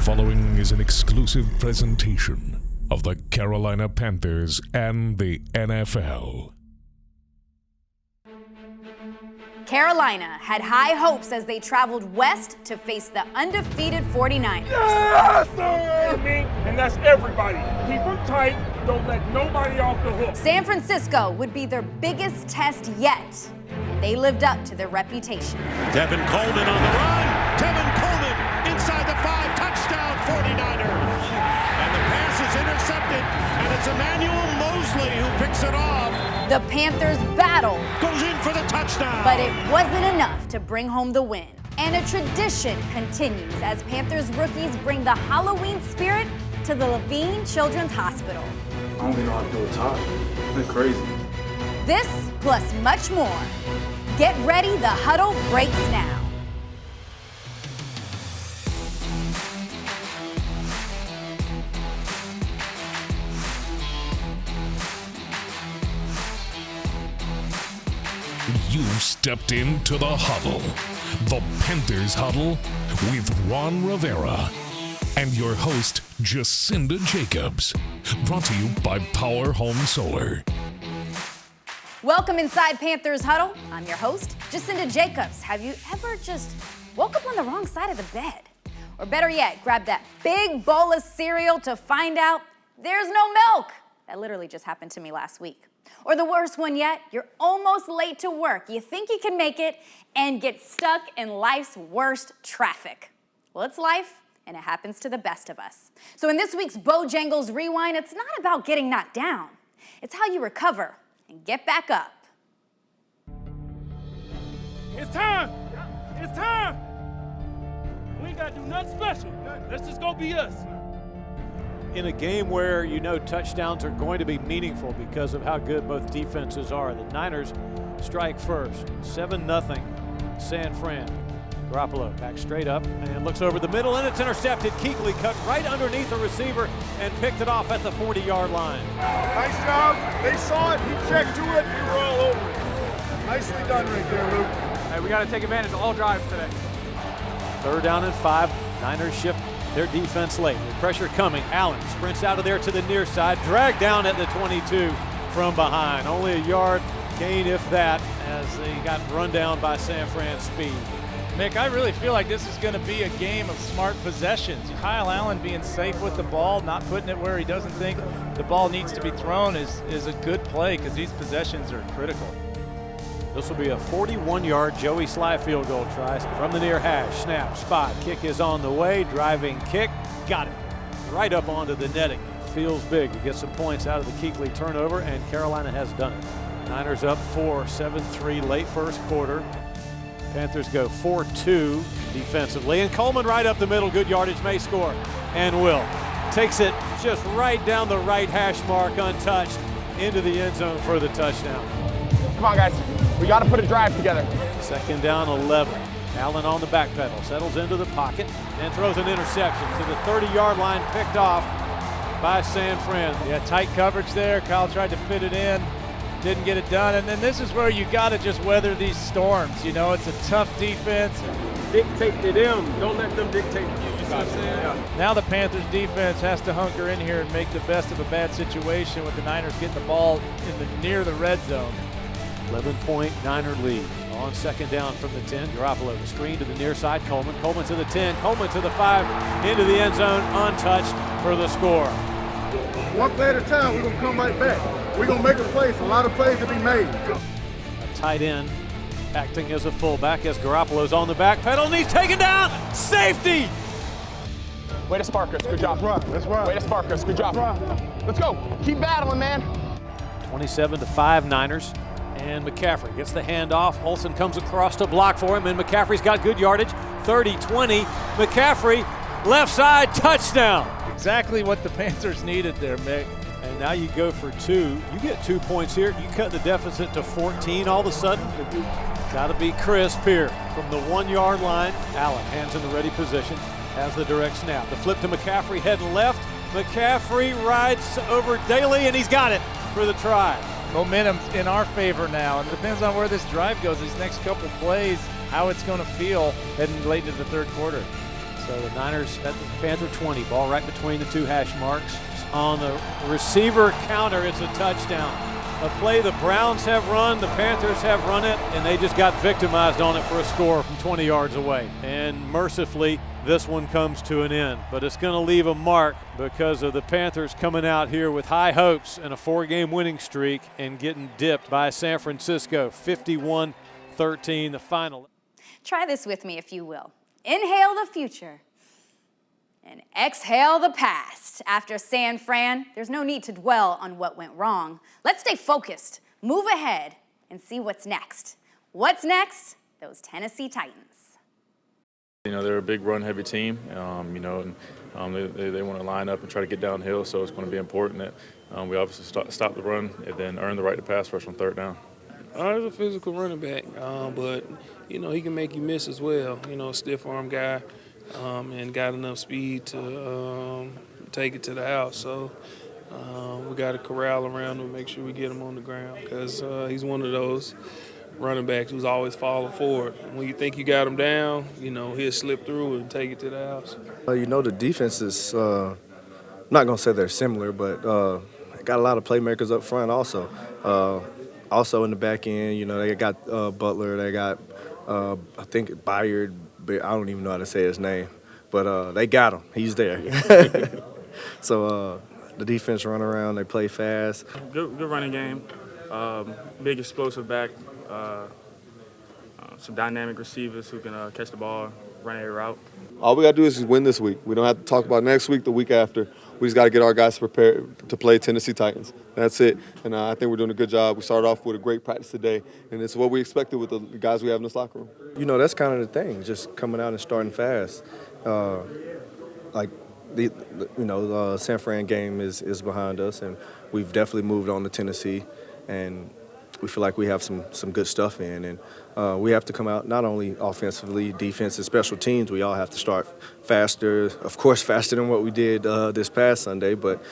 following is an exclusive presentation of the Carolina Panthers and the NFL. Carolina had high hopes as they traveled west to face the undefeated 49ers. Yes, sir! And that's everybody. Keep them tight. Don't let nobody off the hook. San Francisco would be their biggest test yet, and they lived up to their reputation. Tevin Coleman on the run. Tevin Coleman inside the 5. Touchdown 49ers. And the pass is intercepted, and it's Emmanuel Mosley who picks it off. The Panthers battle Goes in for the touchdown. but it wasn't enough to bring home the win. And a tradition continues as Panthers rookies bring the Halloween spirit to the Levine Children's Hospital. I don't even know how to do a top. It's crazy. This plus much more. Get ready, the huddle breaks now. You've stepped into the huddle, the Panthers Huddle with Ron Rivera and your host, Jacinda Jacobs, brought to you by Power Home Solar. Welcome inside Panthers Huddle. I'm your host, Jacinda Jacobs. Have you ever just woke up on the wrong side of the bed? Or better yet, grab that big bowl of cereal to find out there's no milk? That literally just happened to me last week. Or the worst one yet, you're almost late to work. You think you can make it and get stuck in life's worst traffic. Well, it's life, and it happens to the best of us. So in this week's Bojangles Rewind, it's not about getting knocked down. It's how you recover and get back up. It's time. It's time. We ain't got to do nothing special. Let's just go be us. In a game where you know touchdowns are going to be meaningful because of how good both defenses are. The Niners strike first, 7-0 San Fran. Garoppolo back straight up and looks over the middle, and it's intercepted. Kuechly cut right underneath the receiver and picked it off at the 40-yard line. Nice job. They saw it. He checked to it. We were all over it. Nicely done right there, Luke. Hey, we got to take advantage of all drives today. 3rd down and 5. Niners shift their defense late. The pressure coming. Allen sprints out of there to the near side, dragged down at the 22 from behind. Only a yard gain, if that, as they got run down by San Fran's speed. Mick, I really feel like this is going to be a game of smart possessions. Kyle Allen being safe with the ball, not putting it where he doesn't think the ball needs to be thrown is a good play because these possessions are critical. This will be a 41-yard Joey Sly field goal try from the near hash. Snap, spot, kick is on the way. Driving kick, got it. Right up onto the netting. Feels big to get some points out of the Kuechly turnover, and Carolina has done it. Niners up 4, 7-3 late first quarter. Panthers go 4-2 defensively, and Coleman right up the middle. Good yardage, may score, and will. Takes it just right down the right hash mark, untouched, into the end zone for the touchdown. Come on, guys. We got to put a drive together. 2nd down, 11. Allen on the back pedal, settles into the pocket, and throws an interception to the 30-yard line, picked off by San Fran. Yeah, tight coverage there. Kyle tried to fit it in, didn't get it done. And then this is where you got to just weather these storms. You know, it's a tough defense. Dictate to them. Don't let them dictate to you. You see what I'm saying? Yeah. Now the Panthers defense has to hunker in here and make the best of a bad situation with the Niners getting the ball near the red zone. 11-point Niner lead on 2nd down from the 10. Garoppolo, the screen to the near side. Coleman to the 10. Coleman to the 5. Into the end zone, untouched for the score. One play at a time, we're going to come right back. We're going to make a play. A lot of plays to be made. A tight end acting as a fullback as Garoppolo's on the back pedal, and he's taken down. Safety! Way to spark us. Good job. That's right. Way to spark us. Good job. Let's go. Keep battling, man. 27-5 Niners. And McCaffrey gets the handoff. Olsen comes across to block for him, and McCaffrey's got good yardage. 30-20. McCaffrey, left side, touchdown. Exactly what the Panthers needed there, Mick. And now you go for 2. You get 2 points here. You cut the deficit to 14 all of a sudden. Got to be crisp here from the 1-yard line. Allen, hands in the ready position, has the direct snap. The flip to McCaffrey, heading left. McCaffrey rides over Daly, and he's got it for the try. Momentum's in our favor now, and it depends on where this drive goes. These next couple plays, how it's going to feel heading late into the 3rd quarter. So the Niners at the Panther 20, ball right between the two hash marks. On the receiver counter, it's a touchdown. A play the Browns have run, the Panthers have run it, and they just got victimized on it for a score from 20 yards away. And mercifully, this one comes to an end. But it's going to leave a mark because of the Panthers coming out here with high hopes and a 4-game winning streak and getting dipped by San Francisco, 51-13, the final. Try this with me, if you will. Inhale the future and exhale the past. After San Fran, there's no need to dwell on what went wrong. Let's stay focused, move ahead, and see what's next. What's next? Those Tennessee Titans. You know, they're a big run-heavy team, you know, and they want to line up and try to get downhill, so it's going to be important that we obviously stop the run and then earn the right to pass rush on 3rd down. He's a physical running back, but, you know, he can make you miss as well. You know, a stiff-arm guy and got enough speed to take it to the house. So we got to corral around him and make sure we get him on the ground because he's one of those running backs who's always falling forward. When you think you got him down, you know, he'll slip through and take it to the house. You know, the defense is, I'm not going to say they're similar, but got a lot of playmakers up front also. Also in the back end, you know, they got Butler, they got, I think, Byard, I don't even know how to say his name, but they got him. He's there. So the defense run around, they play fast. Good running game, big explosive back, some dynamic receivers who can catch the ball, run a route. All we got to do is win this week. We don't have to talk about next week, the week after. We just got to get our guys prepared to play Tennessee Titans. That's it. And I think we're doing a good job. We started off with a great practice today, and it's what we expected with the guys we have in this locker room. You know, that's kind of the thing, just coming out and starting fast. Like, San Fran game is behind us, and we've definitely moved on to Tennessee, and we feel like we have some good stuff in, and we have to come out not only offensively, defense, and special teams. We all have to start faster, of course, faster than what we did this past Sunday, but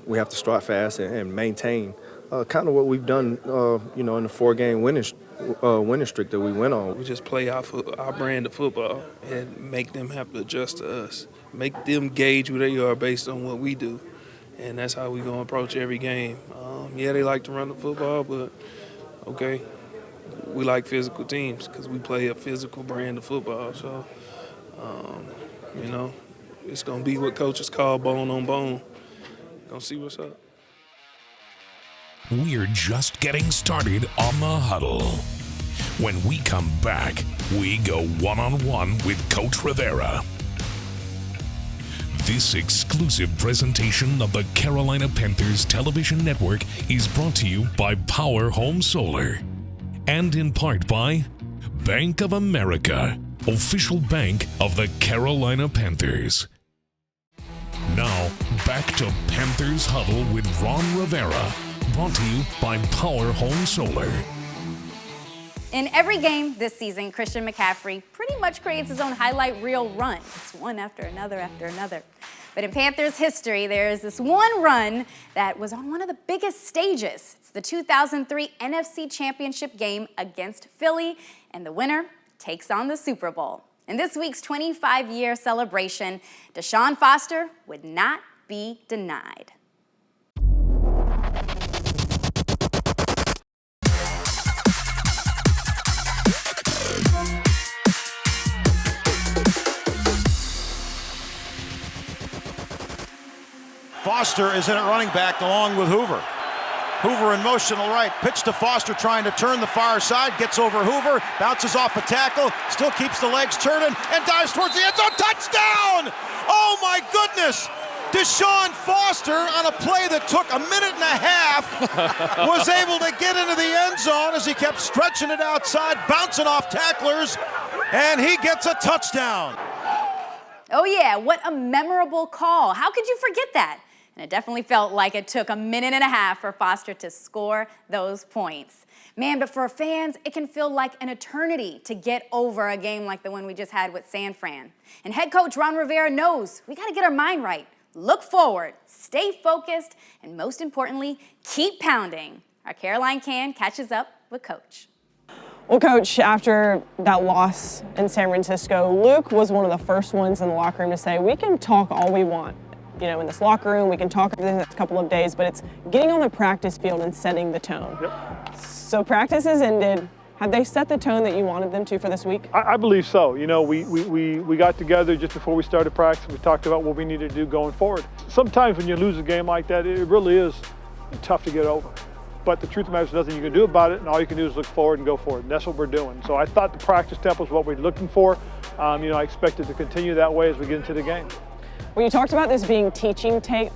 we have to start fast and maintain kind of what we've done, in the 4-game winning streak that we went on. We just play our brand of football and make them have to adjust to us, make them gauge who they are based on what we do. And that's how we're going to approach every game. Yeah, they like to run the football, but, okay, we like physical teams because we play a physical brand of football. So, it's going to be what coaches call bone on bone. Going to see what's up. We're just getting started on the huddle. When we come back, we go one-on-one with Coach Rivera. This exclusive presentation of the Carolina Panthers television network is brought to you by Power Home Solar and in part by Bank of America, official bank of the Carolina Panthers. Now, back to Panthers Huddle with Ron Rivera, brought to you by Power Home Solar. In every game this season, Christian McCaffrey pretty much creates his own highlight reel run. It's one after another after another. But in Panthers history, there is this one run that was on one of the biggest stages. It's the 2003 NFC Championship game against Philly, and the winner takes on the Super Bowl. In this week's 25-year celebration, Deshaun Foster would not be denied. Foster is in at running back along with Hoover. Hoover in motion to the right. Pitch to Foster trying to turn the far side. Gets over Hoover. Bounces off a tackle. Still keeps the legs turning and dives towards the end zone. Touchdown! Oh my goodness! Deshaun Foster on a play that took a minute and a half was able to get into the end zone as he kept stretching it outside, bouncing off tacklers, and he gets a touchdown. Oh yeah, what a memorable call. How could you forget that? And it definitely felt like it took a minute and a half for Foster to score those points. Man, but for fans, it can feel like an eternity to get over a game like the one we just had with San Fran. And head coach Ron Rivera knows we got to get our mind right, look forward, stay focused, and most importantly, keep pounding. Our Caroline Can catches up with Coach. Well, Coach, after that loss in San Francisco, Luke was one of the first ones in the locker room to say, we can talk all we want. You know, in this locker room, we can talk everything the next couple of days, but it's getting on the practice field and setting the tone. Yep. So practice has ended. Have they set the tone that you wanted them to for this week? I believe so. You know, we got together just before we started practice. We talked about what we needed to do going forward. Sometimes when you lose a game like that, it really is tough to get over. But the truth of the matter is nothing you can do about it, and all you can do is look forward and go forward. And that's what we're doing. So I thought the practice tempo was what we're looking for. You know, I expect it to continue that way as we get into the game. Well, you talked about this being teaching tape.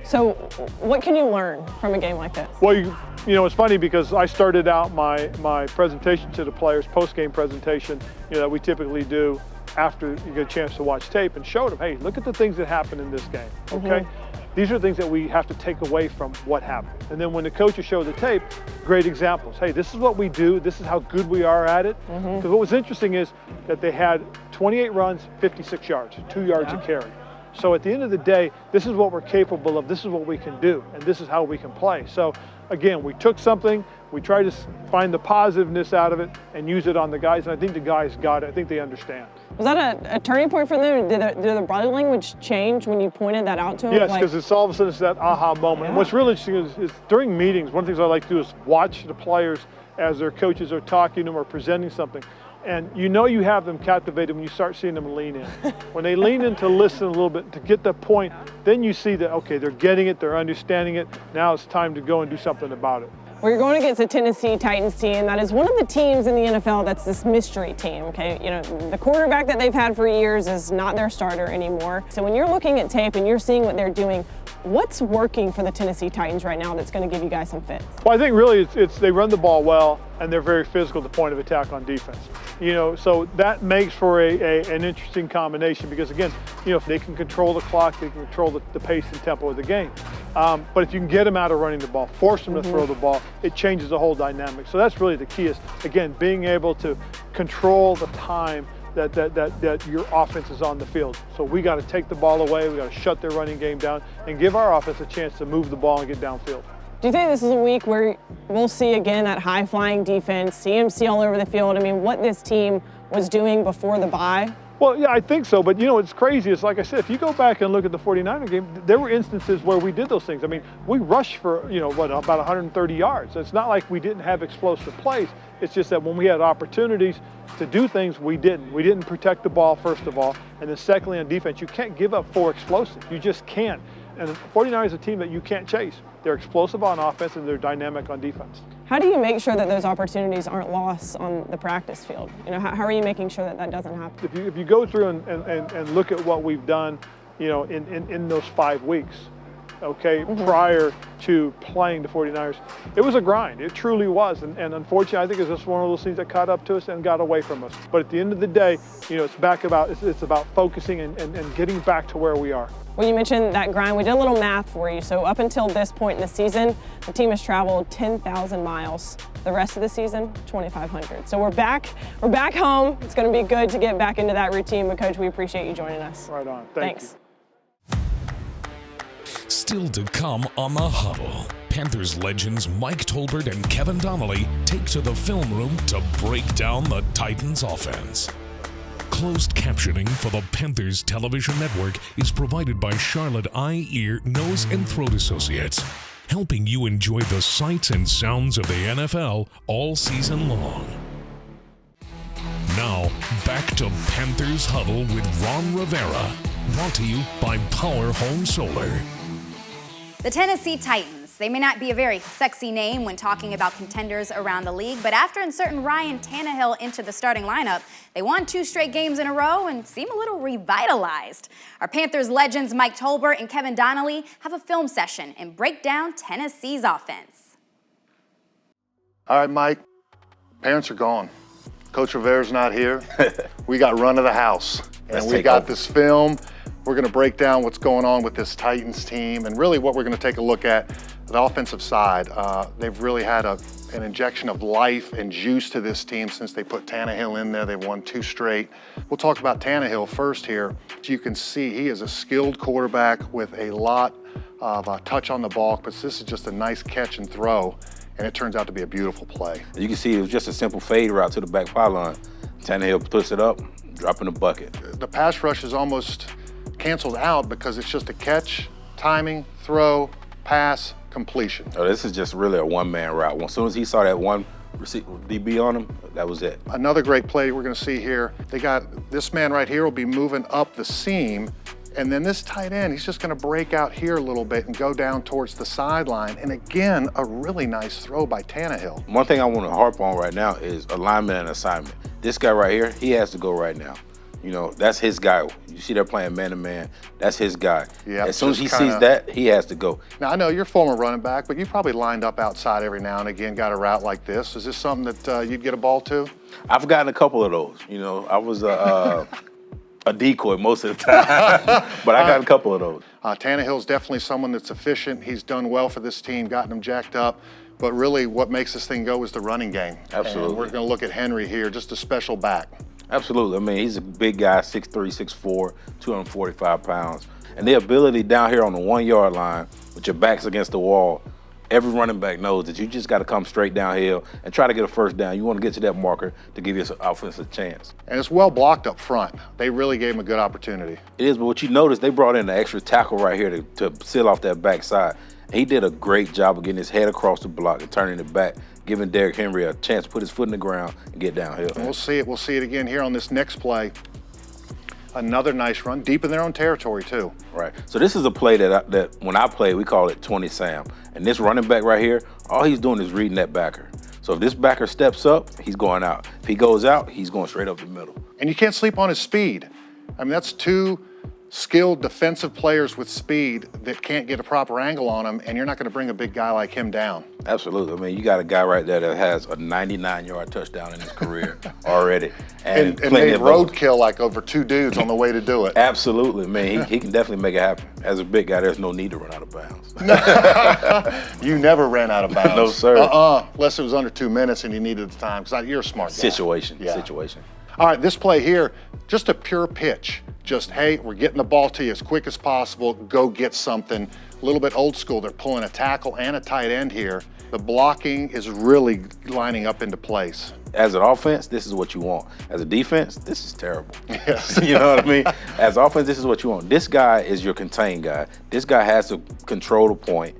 So what can you learn from a game like this? Well, you know, it's funny because I started out my presentation to the players, post-game presentation, you know, that we typically do after you get a chance to watch tape, and showed them, hey, look at the things that happened in this game, okay? These are things that we have to take away from what happened. And then when the coaches show the tape, great examples. Hey, this is what we do. This is how good we are at it. Because what was interesting is that they had 28 runs, 56 yards, 2 yards a carry. So at the end of the day, this is what we're capable of. This is what we can do, and this is how we can play. So again, we took something, we tried to find the positiveness out of it and use it on the guys, and I think the guys got it. I think they understand. Was that a turning point for them? Did the body language change when you pointed that out to them? Yes, because it's all of a sudden it's that aha moment. Yeah. And what's really interesting is during meetings, one of the things I like to do is watch the players as their coaches are talking to them or presenting something. And you know you have them captivated when you start seeing them lean in. When they lean in to listen a little bit, to get the point, then you see that, okay, they're getting it, they're understanding it. Now it's time to go and do something about it. Well, you're going against a Tennessee Titans team that is one of the teams in the NFL that's this mystery team, okay? You know, the quarterback that they've had for years is not their starter anymore. So when you're looking at tape and you're seeing what they're doing, what's working for the Tennessee Titans right now that's going to give you guys some fits? Well, I think really it's they run the ball well, and they're very physical at the point of attack on defense. You know, so that makes for an interesting combination because, again, you know, if they can control the clock, they can control the pace and tempo of the game. But if you can get them out of running the ball, force them to throw the ball, it changes the whole dynamic. So that's really the key is, again, being able to control the time that your offense is on the field. So we got to take the ball away, we got to shut their running game down, and give our offense a chance to move the ball and get downfield. Do you think this is a week where we'll see again that high-flying defense, CMC all over the field? I mean, what this team was doing before the bye? Well, yeah, I think so. But, you know, it's crazy. It's like I said, if you go back and look at the 49er game, there were instances where we did those things. I mean, we rushed for, you know, about 130 yards. It's not like we didn't have explosive plays. It's just that when we had opportunities to do things, we didn't. We didn't protect the ball, first of all. And then secondly, on defense, you can't give up 4 explosives. You just can't. And the 49ers is a team that you can't chase. They're explosive on offense and they're dynamic on defense. How do you make sure that those opportunities aren't lost on the practice field? You know, how are you making sure that that doesn't happen? If you go through and look at what we've done, you know, in those 5 weeks, okay, prior to playing the 49ers, it was a grind. It truly was. And unfortunately, I think it's just one of those things that caught up to us and got away from us. But at the end of the day, you know, it's about focusing and getting back to where we are. Well, you mentioned that grind. We did a little math for you. So up until this point in the season, the team has traveled 10,000 miles. The rest of the season, 2,500. So we're back home. It's going to be good to get back into that routine. But Coach, we appreciate you joining us. Right on. Thanks. Still to come on The Huddle, Panthers legends Mike Tolbert and Kevin Donnalley take to the film room to break down the Titans' offense. Closed captioning for the Panthers television network is provided by Charlotte Eye, Ear, Nose, and Throat Associates, helping you enjoy the sights and sounds of the NFL all season long. Now, back to Panthers Huddle with Ron Rivera, brought to you by Power Home Solar. The Tennessee Titans. They may not be a very sexy name when talking about contenders around the league, but after inserting Ryan Tannehill into the starting lineup, they won 2 straight games in a row and seem a little revitalized. Our Panthers legends Mike Tolbert and Kevin Donnalley have a film session and break down Tennessee's offense. All right, Mike, parents are gone. Coach Rivera's not here. We got run of the house, and we got this film. We're going to break down what's going on with this Titans team, and really what we're going to take a look at the offensive side. They've really had an injection of life and juice to this team since they put Tannehill in there. They've won 2 straight. We'll talk about Tannehill first here. As you can see, he is a skilled quarterback with a lot of touch on the ball, but this is just a nice catch and throw. and it turns out to be a beautiful play. You can see it was just a simple fade route to the back pylon. Tannehill puts it up, dropping the bucket. The pass rush is almost canceled out because it's just a catch, timing, throw, pass, completion. Oh, this is just really a one-man route. As soon as he saw that one DB on him, that was it. Another great play we're going to see here. They got this man right here will be moving up the seam, and then this tight end, he's just going to break out here a little bit and go down towards the sideline. And again, a really nice throw by Tannehill. One thing I want to harp on right now is alignment and assignment. This guy right here, he has to go right now. You know, that's his guy. You see they're playing man-to-man. That's his guy. Yeah. As soon as he sees that, he has to go. Now, I know you're a former running back, but you probably lined up outside every now and again, got a route like this. Is this something that you'd get a ball to? I've gotten a couple of those. You know, I was a decoy most of the time, but I got a couple of those. Tannehill's definitely someone that's efficient. He's done well for this team, gotten them jacked up. But really, what makes this thing go is the running game. Absolutely. And we're going to look at Henry here, just a special back. Absolutely. I mean, he's a big guy, 6'3", 6'4", 245 pounds. And the ability down here on the 1 yard line with your backs against the wall, every running back knows that you just got to come straight downhill and try to get a first down. You want to get to that marker to give your offense a chance. And it's well blocked up front. They really gave him a good opportunity. It is, but what you notice, they brought in an extra tackle right here to seal off that backside. He did a great job of getting his head across the block and turning it back, giving Derrick Henry a chance to put his foot in the ground and get downhill. And we'll see it. We'll see it again here on this next play. Another nice run, deep in their own territory too. Right. So this is a play that when I play, we call it 20 Sam. And this running back right here, all he's doing is reading that backer. So if this backer steps up, he's going out. If he goes out, he's going straight up the middle. And you can't sleep on his speed. I mean, that's two skilled defensive players with speed that can't get a proper angle on him, and you're not going to bring a big guy like him down. Absolutely. I mean, you got a guy right there that has a 99-yard touchdown in his career already. And made roadkill like over two dudes on the way to do it. Absolutely. Man, he can definitely make it happen. As a big guy, there's no need to run out of bounds. You never ran out of bounds. No, sir. Unless it was under 2 minutes and you needed the time, because you're a smart guy. Situation. All right, this play here, just a pure pitch. Just, hey, we're getting the ball to you as quick as possible. Go get something. A little bit old school. They're pulling a tackle and a tight end here. The blocking is really lining up into place. As an offense, this is what you want. As a defense, this is terrible. Yes. You know what I mean? As offense, this is what you want. This guy is your contained guy. This guy has to control the point.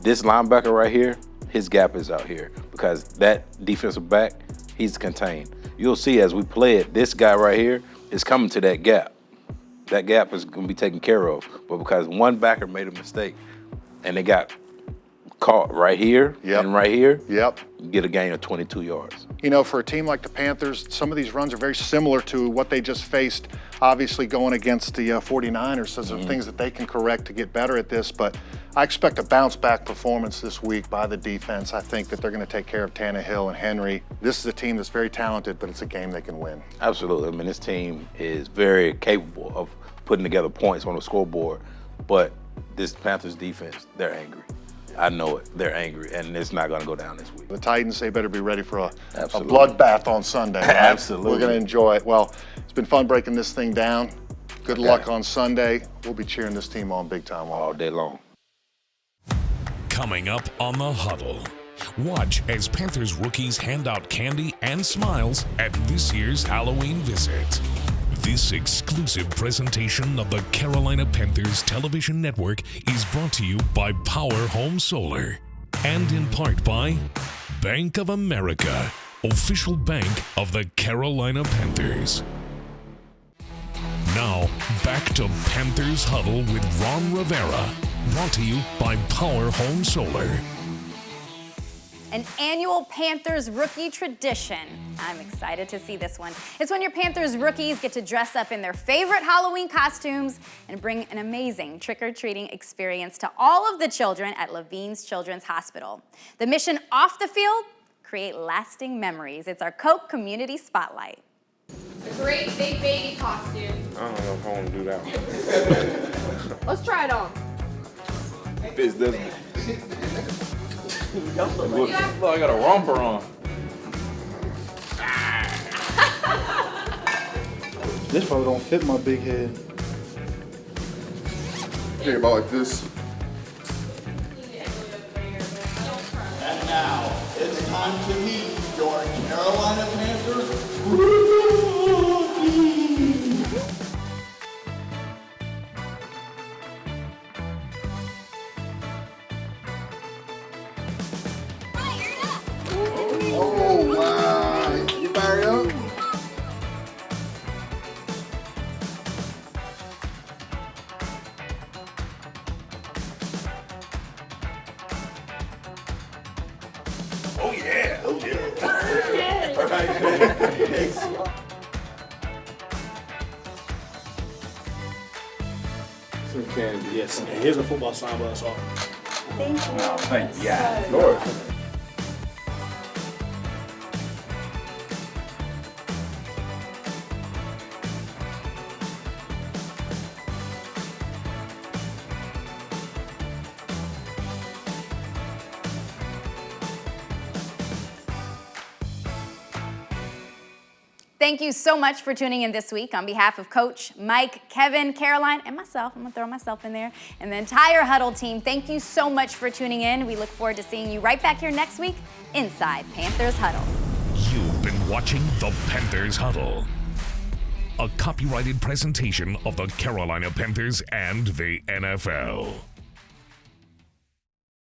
This linebacker right here, his gap is out here because that defensive back, he's contained. You'll see as we play it, this guy right here is coming to that gap. That gap is going to be taken care of. But because one backer made a mistake and they got caught right here and right here, you get a gain of 22 yards. You know, for a team like the Panthers, some of these runs are very similar to what they just faced, obviously going against the 49ers. So there are things that they can correct to get better at this. But I expect a bounce-back performance this week by the defense. I think that they're going to take care of Tannehill and Henry. This is a team that's very talented, but it's a game they can win. Absolutely. I mean, this team is very capable of putting together points on the scoreboard. But this Panthers defense, they're angry. I know it. They're angry, and it's not going to go down this week. The Titans, they better be ready for a bloodbath on Sunday. Right? Absolutely. We're going to enjoy it. Well, it's been fun breaking this thing down. Good luck on Sunday. We'll be cheering this team on big time all day long. Coming up on The Huddle, watch as Panthers rookies hand out candy and smiles at this year's Halloween visit. This exclusive presentation of the Carolina Panthers Television Network is brought to you by Power Home Solar and in part by Bank of America, official bank of the Carolina Panthers. Now, back to Panthers Huddle with Ron Rivera, brought to you by Power Home Solar. An annual Panthers rookie tradition. I'm excited to see this one. It's when your Panthers rookies get to dress up in their favorite Halloween costumes and bring an amazing trick-or-treating experience to all of the children at Levine's Children's Hospital. The mission off the field, create lasting memories. It's our Coke Community Spotlight. A great big baby costume. I don't know if I want to do that one. Let's try it on. Fits doesn't. Look, I got a romper on. This probably don't fit my big head. Think about like this. And now, time to meet your Carolina Panthers rookie. Oh, wow. You fired up? Oh yeah. Oh yeah. All right. Thanks. Some candy. Yes. Here's a football sign by us all. Thank you. Oh, thank you. Yeah. So Lord. Thank you so much for tuning in this week. On behalf of Coach, Mike, Kevin, Caroline, and myself, I'm going to throw myself in there, and the entire Huddle team, thank you so much for tuning in. We look forward to seeing you right back here next week inside Panthers Huddle. You've been watching the Panthers Huddle, a copyrighted presentation of the Carolina Panthers and the NFL.